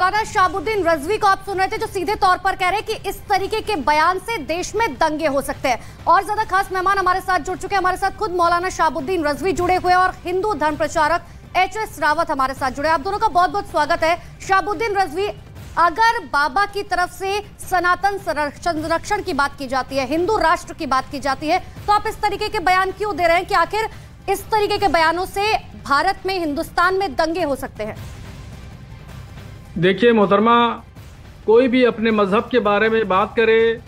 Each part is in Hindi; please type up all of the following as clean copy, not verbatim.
मौलाना शहाबुद्दीन रजवी को आप सुन रहे थे, जो सीधे तौर पर कह रहे हैं कि इस तरीके के बयान से देश में दंगे हो सकते हैं। और ज्यादा खास मेहमान हमारे साथ जुड़ चुके हैं, हमारे साथ खुद मौलाना शहाबुद्दीन रजवी जुड़े हुए और हिंदू धर्म प्रचारक एच.एस. रावत हमारे साथ जुड़े। आप दोनों का बहुत बहुत स्वागत है। शहाबुद्दीन रजवी, अगर बाबा की तरफ से सनातन संरक्षण की बात की जाती है, हिंदू राष्ट्र की बात की जाती है, तो आप इस तरीके के बयान क्यों दे रहे हैं कि आखिर इस तरीके के बयानों से भारत में, हिंदुस्तान में दंगे हो सकते हैं? देखिए मोहतरमा, कोई भी अपने मजहब के बारे में बात करे,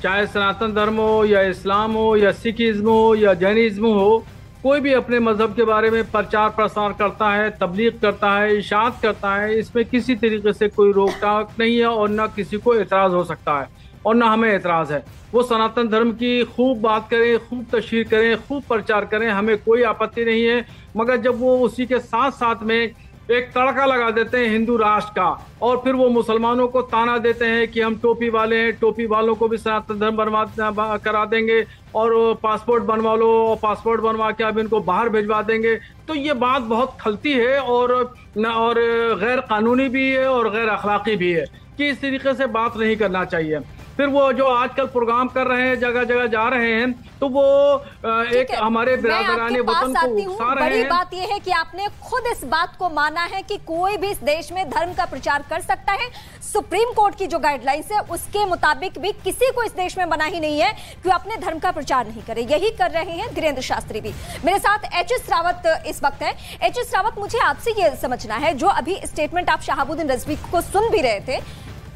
चाहे सनातन धर्म हो या इस्लाम हो या सिखिज्म हो या जैनिज्म हो, कोई भी अपने मजहब के बारे में प्रचार प्रसार करता है, तबलीग करता है, इशाअत करता है, इसमें किसी तरीके से कोई रोक टाक नहीं है और ना किसी को एतराज़ हो सकता है और ना हमें एतराज़ है। वो सनातन धर्म की खूब बात करें, खूब तशहीर करें, खूब प्रचार करें, हमें कोई आपत्ति नहीं है। मगर जब वो उसी के साथ साथ में एक तड़का लगा देते हैं हिंदू राष्ट्र का और फिर वो मुसलमानों को ताना देते हैं कि हम टोपी वाले हैं, टोपी वालों को भी सनातन धर्म करा देंगे और पासपोर्ट बनवा लो और पासपोर्ट बनवा के अब इनको बाहर भिजवा देंगे, तो ये बात बहुत खलती है और गैर कानूनी भी है और गैर अखलाकी भी है कि इस तरीके से बात नहीं करना चाहिए। फिर वो जो आजकल प्रोग्राम कर रहे हैं, जगह जगह जा रहे हैं, तो वो एक हमारे बिरादराने वतन को उकसा रहे हैं। बड़ी बात यह है कि आपने खुद इस बात को माना है कि कोई भी इस देश में धर्म का प्रचार कर सकता है। सुप्रीम कोर्ट की जो गाइडलाइंस है उसके मुताबिक भी किसी को इस देश में मना ही नहीं है कि अपने धर्म का प्रचार नहीं करे। यही कर रहे हैं धीरेन्द्र शास्त्री भी। मेरे साथ एच.एस. रावत इस वक्त है। एच.एस. रावत, मुझे आपसे ये समझना है, जो अभी स्टेटमेंट आप शहाबुद्दीन रजवी को सुन भी रहे थे,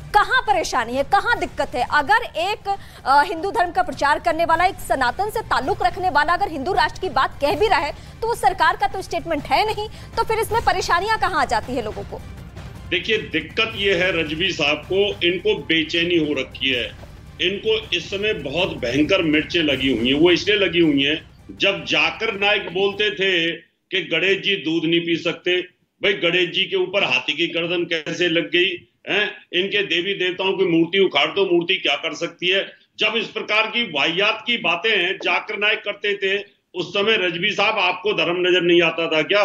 कहां परेशानी है, कहां दिक्कत है? अगर एक हिंदू धर्म का प्रचार करने वाला, एक सनातन से ताल्लुक रखने वाला अगर हिंदू राष्ट्र की बात कह भी रहा है, तो वो सरकार का तो स्टेटमेंट है नहीं, तो फिर इसमें परेशानियां कहां आ जाती है लोगों को? देखिए, दिक्कत ये है रजवी साहब को, इनको बेचैनी हो रखी है। इनको इस समय बहुत भयंकर मिर्चें लगी हुई हैं। वो इसलिए लगी हुई हैं, जब जाकिर नाइक बोलते थे कि गणेश जी दूध नहीं पी सकते, भाई गणेश जी के ऊपर हाथी की गर्दन कैसे लग गई है? इनके देवी देवताओं की मूर्ति उखाड़ दो, मूर्ति क्या कर सकती है? जब इस प्रकार की वाहियात की बातें जाकिर नाइक करते थे, उस समय रजवी साहब आपको धर्म नजर नहीं आता था क्या?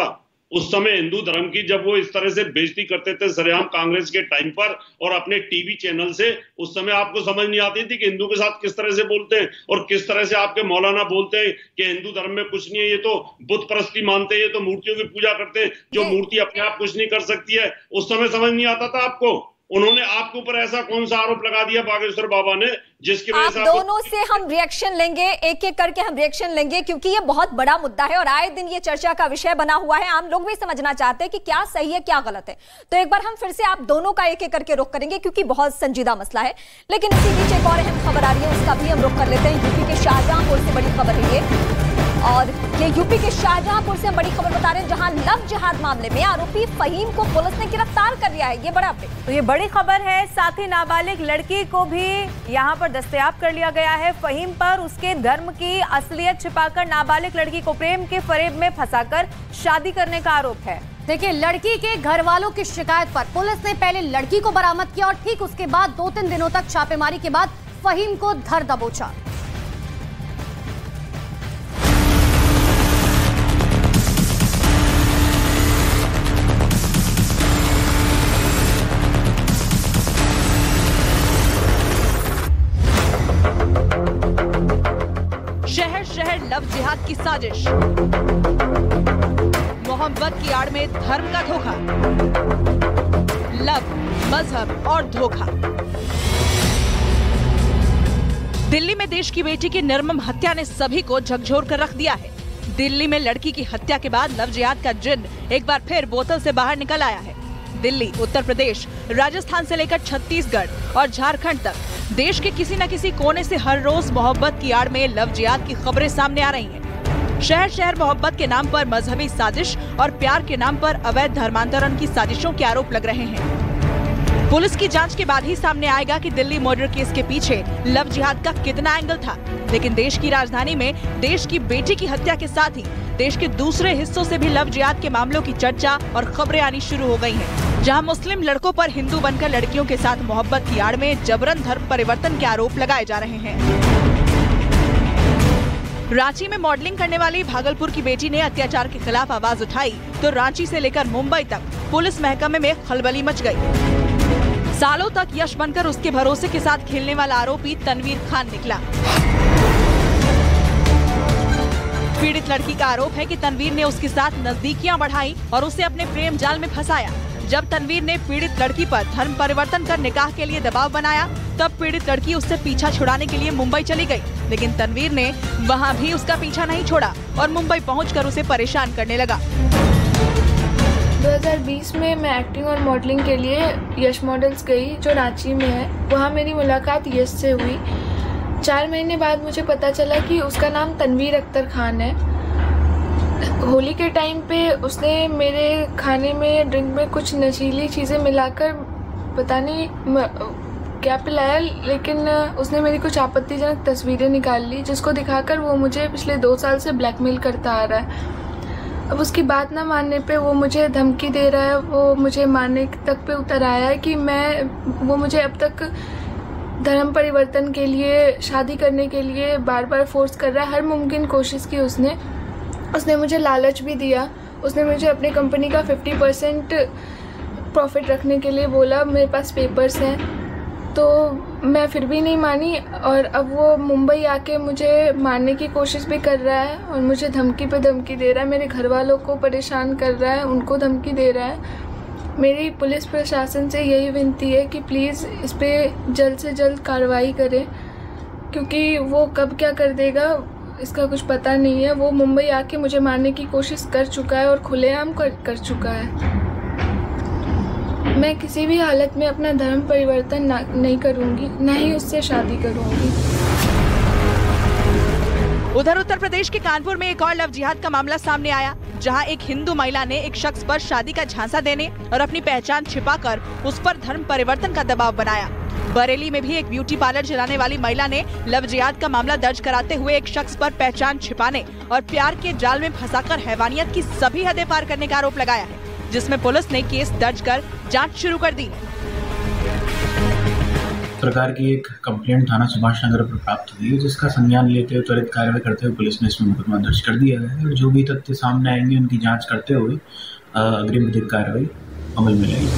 उस समय हिंदू धर्म की जब वो इस तरह से बेइज्जती करते थे सरेआम कांग्रेस के टाइम पर और अपने टीवी चैनल से, उस समय आपको समझ नहीं आती थी कि हिंदू के साथ किस तरह से बोलते हैं और किस तरह से आपके मौलाना बोलते हैं कि हिंदू धर्म में कुछ नहीं है, ये तो बुत परस्ती मानते हैं, ये तो मूर्तियों की पूजा करते हैं, जो मूर्ति अपने आप कुछ नहीं कर सकती है। उस समय समझ नहीं आता था आपको? उन्होंने आपके ऊपर ऐसा कौन सा आरोप लगा दिया बागेश्वर बाबा ने, जिसकी वजह से आप दोनों से हम रिएक्शन लेंगे, एक एक करके हम रिएक्शन लेंगे, क्योंकि ये बहुत बड़ा मुद्दा है और आए दिन ये चर्चा का विषय बना हुआ है। आम लोग भी समझना चाहते हैं कि क्या सही है क्या गलत है। तो एक बार हम फिर से आप दोनों का एक एक करके रुख करेंगे, क्योंकि बहुत संजीदा मसला है। लेकिन इसी बीच एक और अहम खबर आ रही है, उसका भी हम रुख कर लेते हैं। यूपी के शाहजहांपुर से बड़ी खबर है ये, और ये यूपी के शाहजहांपुर से हम बड़ी खबर बता रहे हैं, जहां लव जिहाद मामले में आरोपी फहीम को पुलिस ने गिरफ्तार कर लिया है। ये बड़ा अपडेट, तो ये बड़ी खबर है। साथ ही नाबालिग लड़की को भी यहां पर दस्तयाब कर लिया गया है। फहीम पर उसके धर्म की असलियत छिपाकर नाबालिग लड़की को प्रेम के फरेब में फंसाकर शादी करने का आरोप है। देखिए, लड़की के घर वालों की शिकायत पर पुलिस ने पहले लड़की को बरामद किया और ठीक उसके बाद 2-3 दिनों तक छापेमारी के बाद फहीम को धर दबोचा। शहर शहर लव जिहाद की साजिश, मोहब्बत की आड़ में धर्म का धोखा, लव, मजहब और धोखा। दिल्ली में देश की बेटी की निर्मम हत्या ने सभी को झकझोर कर रख दिया है। दिल्ली में लड़की की हत्या के बाद लव जिहाद का जिन्न एक बार फिर बोतल से बाहर निकल आया है। दिल्ली, उत्तर प्रदेश, राजस्थान से लेकर छत्तीसगढ़ और झारखंड तक देश के किसी न किसी कोने से हर रोज मोहब्बत की आड़ में लव जिहाद की खबरें सामने आ रही हैं। शहर शहर मोहब्बत के नाम पर मजहबी साजिश और प्यार के नाम पर अवैध धर्मांतरण की साजिशों के आरोप लग रहे हैं। पुलिस की जांच के बाद ही सामने आएगा कि दिल्ली मर्डर केस के पीछे लव जिहाद का कितना एंगल था। लेकिन देश की राजधानी में देश की बेटी की हत्या के साथ ही देश के दूसरे हिस्सों से भी लव जिहाद के मामलों की चर्चा और खबरें आनी शुरू हो गई हैं, जहां मुस्लिम लड़कों पर हिंदू बनकर लड़कियों के साथ मोहब्बत की आड़ में जबरन धर्म परिवर्तन के आरोप लगाए जा रहे हैं। रांची में मॉडलिंग करने वाली भागलपुर की बेटी ने अत्याचार के खिलाफ आवाज उठाई तो रांची से लेकर मुंबई तक पुलिस महकमे में खलबली मच गई। सालों तक यश बनकर उसके भरोसे के साथ खेलने वाला आरोपी तनवीर खान निकला। पीड़ित लड़की का आरोप है कि तनवीर ने उसके साथ नजदीकियां बढ़ाई और उसे अपने प्रेम जाल में फंसाया। जब तनवीर ने पीड़ित लड़की पर धर्म परिवर्तन कर निकाह के लिए दबाव बनाया, तब पीड़ित लड़की उससे पीछा छुड़ाने के लिए मुंबई चली गई, लेकिन तनवीर ने वहां भी उसका पीछा नहीं छोड़ा और मुंबई पहुंचकर उसे परेशान करने लगा। 2020 में मैं एक्टिंग और मॉडलिंग के लिए यश मॉडल्स गई, जो रांची में है। वहाँ मेरी मुलाकात यश से हुई। 4 महीने बाद मुझे पता चला कि उसका नाम तनवीर अख्तर खान है। होली के टाइम पे उसने मेरे खाने में, ड्रिंक में कुछ नशीली चीज़ें मिलाकर पता नहीं क्या पिलाया, लेकिन उसने मेरी कुछ आपत्तिजनक तस्वीरें निकाल ली, जिसको दिखाकर वो मुझे पिछले 2 साल से ब्लैकमेल करता आ रहा है। अब उसकी बात ना मानने पे वो मुझे धमकी दे रहा है, वो मुझे मारने तक पे उतर आया है कि वो मुझे अब तक धर्म परिवर्तन के लिए, शादी करने के लिए बार बार फोर्स कर रहा है। हर मुमकिन कोशिश की उसने मुझे लालच भी दिया। उसने मुझे अपनी कंपनी का 50% प्रॉफिट रखने के लिए बोला। मेरे पास पेपर्स हैं, तो मैं फिर भी नहीं मानी और अब वो मुंबई आके मुझे मारने की कोशिश भी कर रहा है और मुझे धमकी पे धमकी दे रहा है। मेरे घर वालों को परेशान कर रहा है, उनको धमकी दे रहा है। मेरी पुलिस प्रशासन से यही विनती है कि प्लीज़ इस पर जल्द से जल्द कार्रवाई करें, क्योंकि वो कब क्या कर देगा इसका कुछ पता नहीं है। वो मुंबई आके मुझे मारने की कोशिश कर चुका है और खुलेआम कर चुका है। मैं किसी भी हालत में अपना धर्म परिवर्तन नहीं करूंगी, न ही उससे शादी करूंगी। उधर उत्तर प्रदेश के कानपुर में एक और लव जिहाद का मामला सामने आया, जहां एक हिंदू महिला ने एक शख्स पर शादी का झांसा देने और अपनी पहचान छिपाकर उस पर धर्म परिवर्तन का दबाव बनाया। बरेली में भी एक ब्यूटी पार्लर चलाने वाली महिला ने लव जिहाद का मामला दर्ज कराते हुए एक शख्स पर पहचान छिपाने और प्यार के जाल में फंसाकर हैवानियत की सभी हदें पार करने का आरोप लगाया है, जिसमें पुलिस ने केस दर्ज कर जांच शुरू कर दी। प्रकार की एक कंप्लेंट थाना सुभाष नगर पर प्राप्त हुई है, जिसका संज्ञान लेते हुए त्वरित कार्रवाई करते हुए पुलिस ने इसमें मुकदमा दर्ज कर दिया है और जो भी तथ्य सामने आएंगे उनकी जांच करते हुए अग्रिम विधिक कार्रवाई अमल में लाएगी।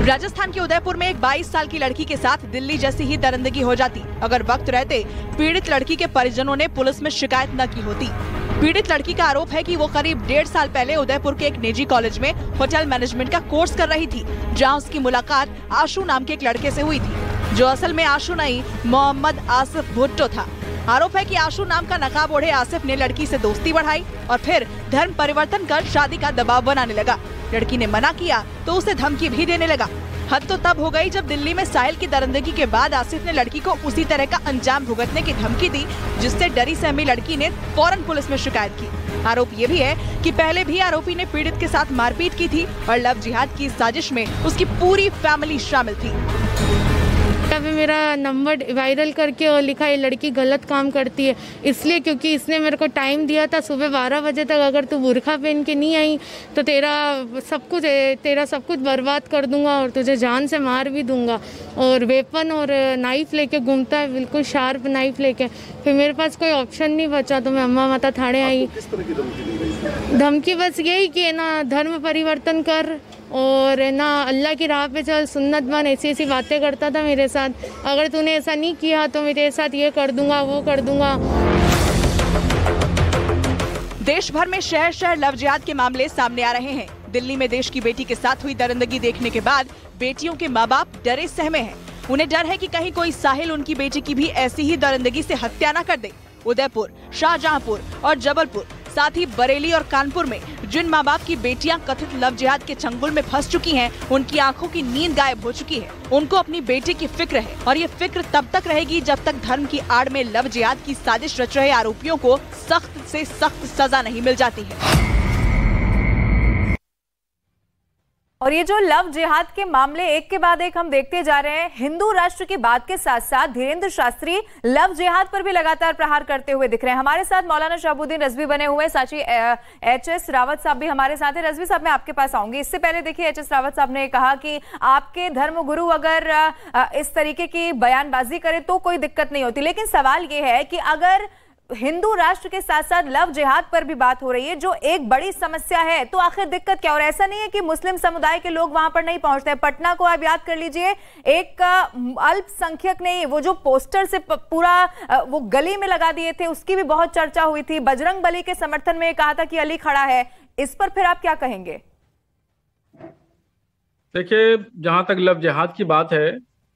राजस्थान के उदयपुर में एक 22 साल की लड़की के साथ दिल्ली जैसी ही दरिंदगी हो जाती अगर वक्त रहते पीड़ित लड़की के परिजनों ने पुलिस में शिकायत न की होती। पीड़ित लड़की का आरोप है कि वो करीब 1.5 साल पहले उदयपुर के एक निजी कॉलेज में होटल मैनेजमेंट का कोर्स कर रही थी, जहां उसकी मुलाकात आशु नाम के एक लड़के से हुई थी, जो असल में आशु नहीं मोहम्मद आसिफ भुट्टो था। आरोप है कि आशु नाम का नकाब ओढ़े आसिफ ने लड़की से दोस्ती बढ़ाई और फिर धर्म परिवर्तन कर शादी का दबाव बनाने लगा। लड़की ने मना किया तो उसे धमकी भी देने लगा। हद तो तब हो गई जब दिल्ली में साहिल की दरिंदगी के बाद आसिफ ने लड़की को उसी तरह का अंजाम भुगतने की धमकी दी, जिससे डरी सहमी लड़की ने फौरन पुलिस में शिकायत की। आरोप ये भी है कि पहले भी आरोपी ने पीड़ित के साथ मारपीट की थी और लव जिहाद की साजिश में उसकी पूरी फैमिली शामिल थी। पे मेरा नंबर वायरल करके और लिखा ये लड़की गलत काम करती है, इसलिए क्योंकि इसने मेरे को टाइम दिया था सुबह 12 बजे तक, अगर तू बुरखा पहन के नहीं आई तो तेरा सब कुछ बर्बाद कर दूंगा और तुझे जान से मार भी दूंगा। और वेपन और नाइफ लेके घूमता है, बिल्कुल शार्प नाइफ लेके। फिर मेरे पास कोई ऑप्शन नहीं बचा तो मैं अम्मा माता थाने आई। धमकी बस यही कि ना धर्म परिवर्तन कर और ना अल्लाह की राह पे चल, सुन्नत बन, ऐसी बातें करता था मेरे साथ। अगर तूने ऐसा नहीं किया तो मैं तेरे साथ ये कर दूंगा, वो कर दूंगा। देश भर में शहर शहर लव जिहाद के मामले सामने आ रहे हैं। दिल्ली में देश की बेटी के साथ हुई दरिंदगी देखने के बाद बेटियों के माँ बाप डरे सहमे हैं। उन्हें डर है कि कहीं कोई साहिल उनकी बेटी की भी ऐसी ही दरिंदगी से हत्या न कर दे। उदयपुर, शाहजहांपुर और जबलपुर, साथ ही बरेली और कानपुर में जिन माँ बाप की बेटियां कथित लव जिहाद के चंगुल में फंस चुकी हैं, उनकी आंखों की नींद गायब हो चुकी है। उनको अपनी बेटी की फिक्र है और ये फिक्र तब तक रहेगी जब तक धर्म की आड़ में लव जिहाद की साजिश रच रहे आरोपियों को सख्त से सख्त सजा नहीं मिल जाती है। और ये जो लव जिहाद के मामले एक के बाद एक हम देखते जा रहे हैं, हिंदू राष्ट्र की बात के साथ साथ धीरेन्द्र शास्त्री लव जिहाद पर भी लगातार प्रहार करते हुए दिख रहे हैं। हमारे साथ मौलाना शहाबुद्दीन रजवी बने हुए, साची एच.एस. रावत साहब भी हमारे साथ हैं। रजवी साहब, मैं आपके पास आऊंगी। इससे पहले देखिए, एच.एस. रावत साहब ने कहा कि आपके धर्म गुरु अगर इस तरीके की बयानबाजी करे तो कोई दिक्कत नहीं होती, लेकिन सवाल ये है कि अगर हिंदू राष्ट्र के साथ साथ लव जिहाद पर भी बात हो रही है, जो एक बड़ी समस्या है, तो आखिर दिक्कत क्या? और ऐसा नहीं है कि मुस्लिम समुदाय के लोग वहां पर नहीं पहुंचते हैं। पटना को आप याद कर लीजिए, एक अल्पसंख्यक ने वो जो पोस्टर से पूरा वो गली में लगा दिए थे, उसकी भी बहुत चर्चा हुई थी। बजरंग बली के समर्थन में कहा था कि अली खड़ा है, इस पर फिर आप क्या कहेंगे? देखिए, जहां तक लव जिहाद की बात है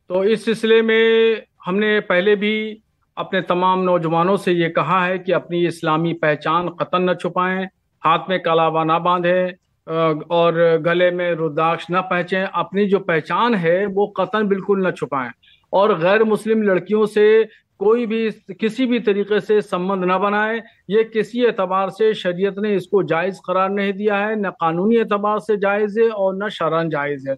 तो इस सिलसिले में हमने पहले भी अपने तमाम नौजवानों से ये कहा है कि अपनी इस्लामी पहचान कतन न छुपाएं, हाथ में कलावा ना बांधें और गले में रुद्राक्ष न पहनें। अपनी जो पहचान है वो कतन बिल्कुल न छुपाएं और गैर मुस्लिम लड़कियों से कोई भी किसी भी तरीके से संबंध न बनाए। ये किसी एतबार से शरीयत ने इसको जायज़ करार नहीं दिया है, न कानूनी एतबार से जायज़ है और न शरअन जायज़ है।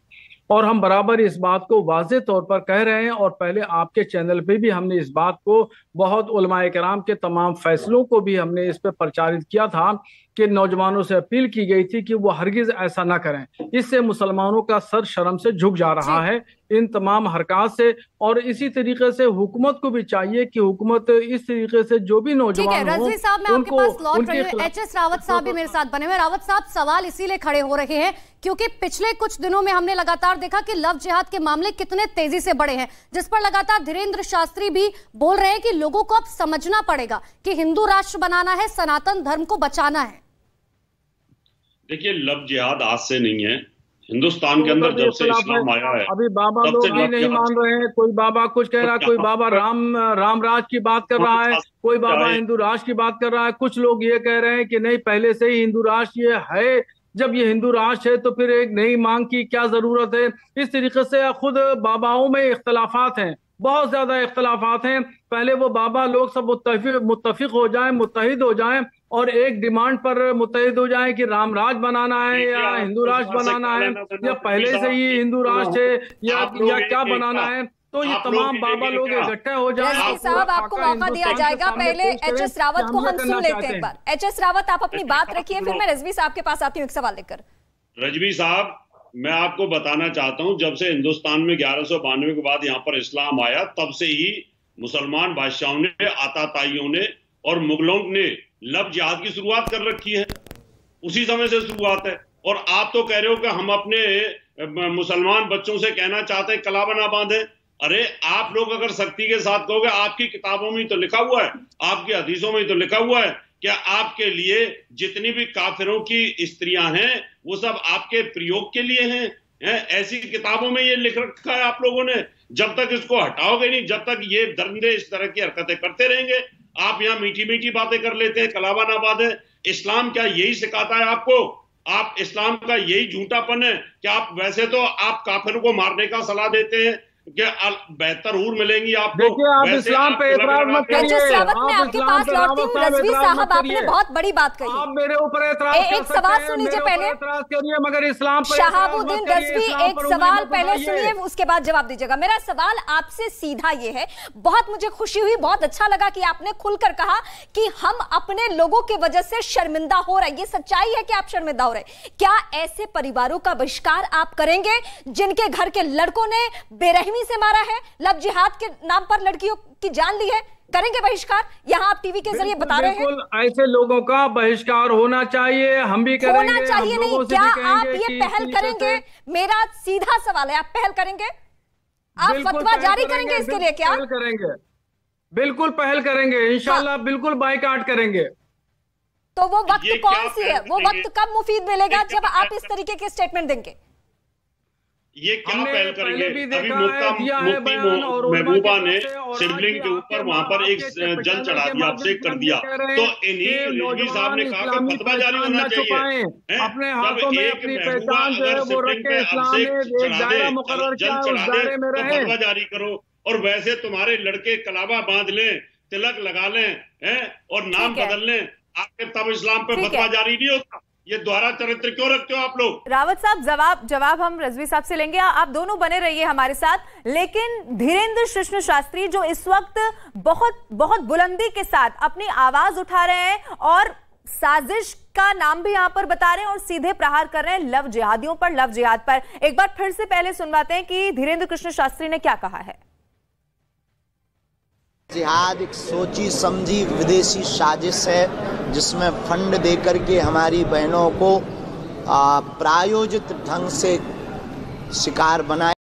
और हम बराबर इस बात को वाज़े तौर पर कह रहे हैं और पहले आपके चैनल पे भी हमने इस बात को, बहुत उलमाए किराम के तमाम फैसलों को भी हमने इस पर प्रचारित किया था कि नौजवानों से अपील की गई थी कि वो हरगिज ऐसा ना करें। इससे मुसलमानों का सर शर्म से झुक जा रहा है इन तमाम हरकत से। और इसी तरीके से हुकूमत को भी चाहिए कि हुकूमत इस तरीके से जो भी नौजवान रजवी साहब, मैं आपके पास लौट रही हूं। एचएस रावत साहब भी मेरे साथ बने हुए। रावत साहब, सवाल इसीलिए खड़े हो रहे हैं क्योंकि पिछले कुछ दिनों में हमने लगातार देखा कि लव जिहाद के मामले कितने तेजी से बढ़े हैं, जिस पर लगातार धीरेन्द्र शास्त्री भी बोल रहे हैं कि लोगों को अब समझना पड़ेगा कि हिंदू राष्ट्र बनाना है, सनातन धर्म को बचाना है। देखिए, लव जिहाद आज से नहीं है। हिंदुस्तान के अंदर जब से इस्लाम आया है, अभी बाबा लोग भी नहीं मान रहे हैं। कोई बाबा कुछ कह रहा है, कोई बाबा राम राज की बात कर रहा है, कोई बाबा हिंदू राष्ट्र की बात कर रहा है। कुछ लोग ये कह रहे हैं कि नहीं, पहले से ही हिंदू राष्ट्र ये है, जब ये हिंदू राष्ट्र है तो फिर एक नई मांग की क्या जरूरत है। इस तरीके से खुद बाबाओं में इख्तलाफात हैं, बहुत ज्यादा इख्तलाफात हैं। पहले वो बाबा लोग सब मुत्तफिक हो जाएं, मुत्तहिद हो जाएं और एक डिमांड पर मुत्तहिद हो जाएं कि राम राज बनाना है या हिंदू राष्ट्र बनाना है या पहले से ही हिंदू राष्ट्र है या क्या बनाना है। तो ये तमाम बाबा लोग इकट्ठे हो जाए। साहब, आपको मौका दिया जाएगा। पहले एचएस रावत को हम सुन लेते हैं एक बार। एचएस रावत, आप अपनी बात रखिए, फिर मैं रजवी साहब के पास आती हूँ एक सवाल लेकर। रजवी साहब, मैं आपको बताना चाहता हूं, जब से हिंदुस्तान में 1192 के बाद यहाँ पर इस्लाम आया, तब से ही मुसलमान बादशाहों ने, आताताइयों ने और मुगलों ने लव जिहाद की शुरुआत कर रखी है। उसी समय से शुरुआत है। और आप तो कह रहे हो कि हम अपने मुसलमान बच्चों से कहना चाहते हैं कलावा ना बांधे। अरे, आप लोग अगर सख्ती के साथ कहोगे, आपकी किताबों में तो लिखा हुआ है, आपकी हदीसों में तो लिखा हुआ है क्या आपके लिए जितनी भी काफिरों की स्त्रियां हैं वो सब आपके प्रयोग के लिए हैं? ऐसी किताबों में ये लिख रखा है आप लोगों ने। जब तक इसको हटाओगे नहीं, जब तक ये दरिंदे इस तरह की हरकतें करते रहेंगे। आप यहाँ मीठी मीठी बातें कर लेते हैं, कलावा ना बांधे। इस्लाम क्या यही सिखाता है आपको? आप इस्लाम का यही झूठापन है कि आप वैसे तो आप काफिरों को मारने का सलाह देते हैं कि बेहतर हूर मिलेंगी आपको। देखिए, आप इस्लाम पे एतराज मत करिए। मैं आपके पास लौटती हूं। रजवी साहब, आपने बहुत बड़ी बात कही। आप मेरे ऊपर एतराज एक सवाल सुन लीजिए पहले। एतराज करिए, मगर इस्लाम पे शहाबुद्दीन रजवी, एक सवाल पहले सुनिए, उसके बाद जवाब दीजिएगा। मेरा सवाल आपसे सीधा ये है, बहुत मुझे खुशी हुई, बहुत अच्छा लगा कि आपने खुलकर कहा कि हम अपने लोगों की वजह से शर्मिंदा हो रहे हैं। ये सच्चाई है कि आप शर्मिंदा हो रहे हैं। क्या ऐसे परिवारों का बहिष्कार आप करेंगे जिनके घर के लड़कों ने बेरहमी से मारा है, लव जिहाद के नाम पर लड़कियों की जान ली है? करेंगे बहिष्कार? यहाँ आप टीवी के जरिए बता रहे हैं। ऐसे लोगों का बहिष्कार होना चाहिए, हम भी करेंगे। होना चाहिए नहीं, क्या आप ये पहल करेंगे? मेरा सीधा सवाल है, आप पहल करेंगे? आप फतवा जारी करेंगे इसके लिए? क्या करेंगे? बिल्कुल पहल करेंगे, इंशाल्लाह बिल्कुल बाइकाट करेंगे। तो वो वक्त कौन सी है? वो वक्त कब मुफीद मिलेगा जब आप इस तरीके के स्टेटमेंट देंगे? ये क्या पहल करेंगे? अभी मुफ्ती महबूबा ने शिवलिंग के ऊपर वहां पर एक जल चढ़ा दिया, अभिषेक कर दिया। तो इन्हीं रिजवी साहब ने कहा कि फतवा जारी होना चाहिए। अपने हाथों में अपनी पहचान जो है वो रख के इस्लाम ने एक दायरा मुकर्रर किया, उस दायरे में रहे। फतवा जारी करो। और वैसे तुम्हारे लड़के कलावा बांध लें, तिलक लगा लें और नाम बदल लें, आपके तब इस्लाम पे फतवा जारी नहीं होता। ये द्वारा चरित्र क्यों रखते हो आप लोग? रावत साहब, जवाब हम रजवी साहब से लेंगे। आप दोनों बने रहिए हमारे साथ। लेकिन धीरेन्द्र कृष्ण शास्त्री जो इस वक्त बहुत बहुत बुलंदी के साथ अपनी आवाज उठा रहे हैं और साजिश का नाम भी यहां पर बता रहे हैं और सीधे प्रहार कर रहे हैं लव जिहादियों पर, लव जिहाद पर। एक बार फिर से पहले सुनवाते हैं कि धीरेन्द्र कृष्ण शास्त्री ने क्या कहा है। जिहाद एक सोची समझी विदेशी साजिश है जिसमें फंड देकर के हमारी बहनों को प्रायोजित ढंग से शिकार बनाए।